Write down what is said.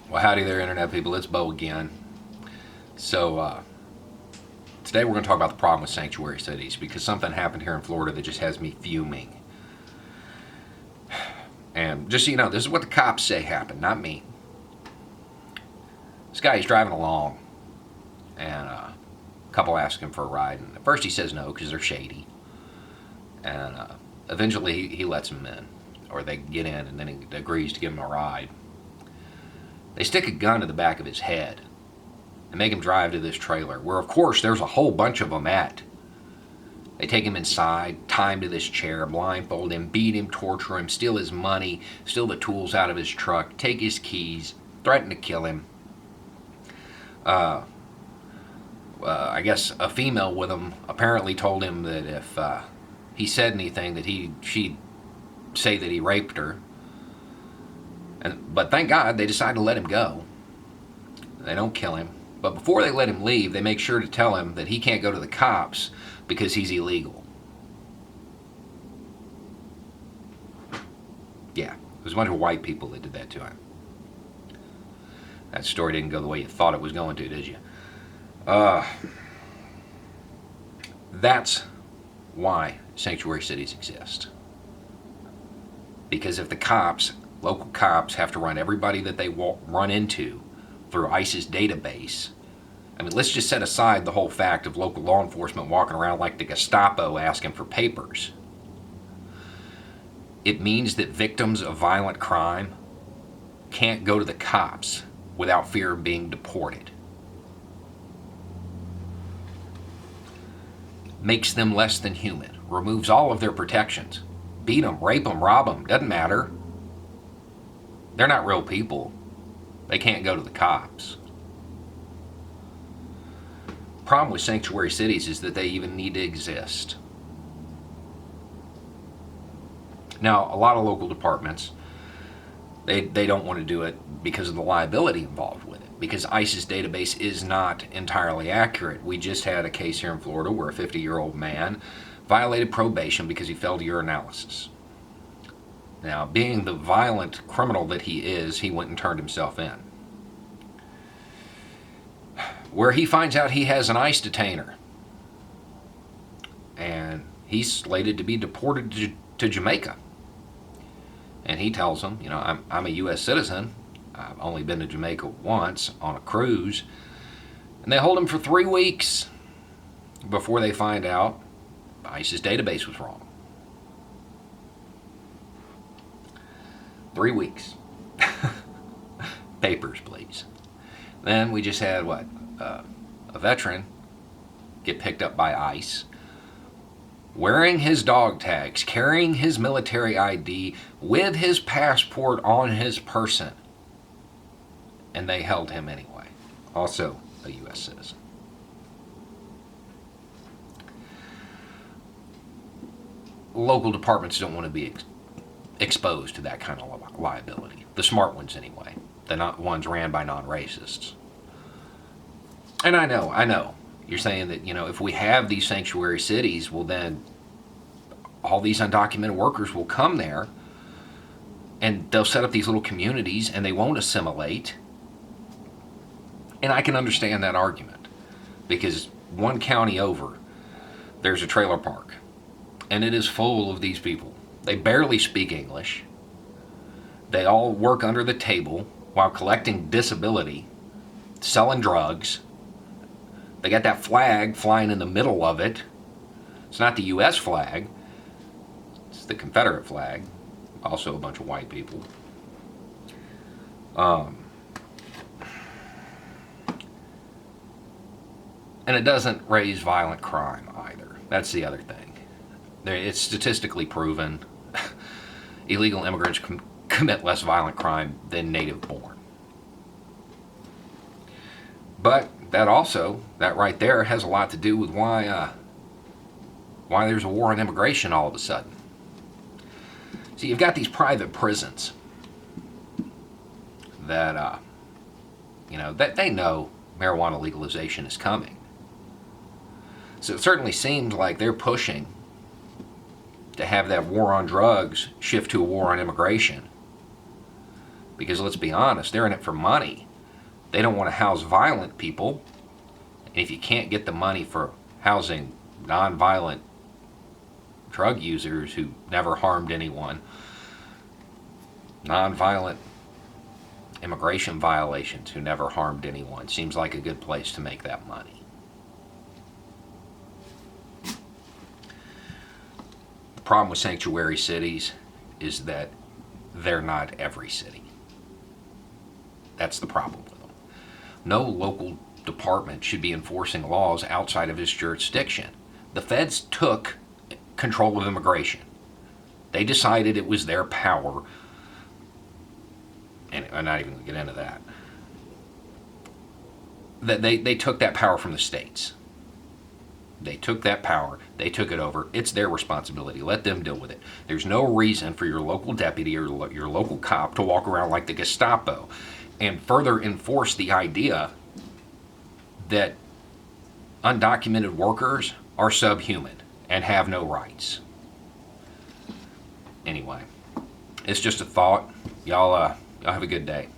Well, howdy there, Internet people. It's Bo again. So, today we're going to talk about the problem with sanctuary cities because something happened here in Florida that just has me fuming. And just so you know, this is what the cops say happened, not me. This guy, he's driving along, and a couple ask him for a ride. And at first he says no because they're shady. And eventually he lets them in, or they get in, and then he agrees to give him a ride. They stick a gun to the back of his head and make him drive to this trailer, where of course there's a whole bunch of them at. They take him inside, tie him to this chair, blindfold him, beat him, torture him, steal his money, steal the tools out of his truck, take his keys, threaten to kill him. I guess a female with him apparently told him that if he said anything that she'd say that he raped her. But thank God they decided to let him go. They don't kill him. But before they let him leave, they make sure to tell him that he can't go to the cops because he's illegal. Yeah, it was a bunch of white people that did that to him. That story didn't go the way you thought it was going to, did you? That's why sanctuary cities exist. Because if the cops, local cops, have to run everybody that they run into through ICE's database, I mean, let's just set aside the whole fact of local law enforcement walking around like the Gestapo asking for papers. It means that victims of violent crime can't go to the cops without fear of being deported. Makes them less than human, removes all of their protections. Beat them, rape them, rob them, doesn't matter. They're not real people. They can't go to the cops. Problem with sanctuary cities is that they even need to exist. Now, a lot of local departments, they don't want to do it because of the liability involved with it, because ICE's database is not entirely accurate. We just had a case here in Florida where a 50-year-old man violated probation because he failed urinalysis. Now, being the violent criminal that he is, he went and turned himself in. Where he finds out he has an ICE detainer, and he's slated to be deported to Jamaica. And he tells them, you know, I'm a U.S. citizen. I've only been to Jamaica once on a cruise. And they hold him for 3 weeks before they find out ICE's database was wrong. 3 weeks. Papers, please. Then we just had, a veteran get picked up by ICE, wearing his dog tags, carrying his military ID, with his passport on his person. And they held him anyway. Also a U.S. citizen. Local departments don't want to be exposed to that kind of liability. The smart ones anyway. The not ones ran by non-racists. And I know. You're saying that, you know, if we have these sanctuary cities, well then all these undocumented workers will come there and they'll set up these little communities and they won't assimilate. And I can understand that argument, because one county over, there's a trailer park and it is full of these people. They barely speak English. They all work under the table while collecting disability, selling drugs. They got that flag flying in the middle of it. It's not the U.S. flag. It's the Confederate flag. Also a bunch of white people. And it doesn't raise violent crime either. That's the other thing. It's statistically proven illegal immigrants commit less violent crime than native born. But that right there has a lot to do with why there's a war on immigration all of a sudden. So you've got these private prisons that, that they know marijuana legalization is coming. So it certainly seems like they're pushing to have that war on drugs shift to a war on immigration. Because let's be honest, they're in it for money. They don't want to house violent people. And if you can't get the money for housing non-violent drug users who never harmed anyone, non-violent immigration violations who never harmed anyone, seems like a good place to make that money. The problem with sanctuary cities is that they're not every city. That's the problem with them. No local department should be enforcing laws outside of its jurisdiction. The feds took control of immigration. They decided it was their power, and I'm not even going to get into that. That they took that power from the states. They took that power, they took it over. It's their responsibility. Let them deal with it. There's no reason for your local deputy or your local cop to walk around like the Gestapo and further enforce the idea that undocumented workers are subhuman and have no rights. Anyway, it's just a thought. Y'all have a good day.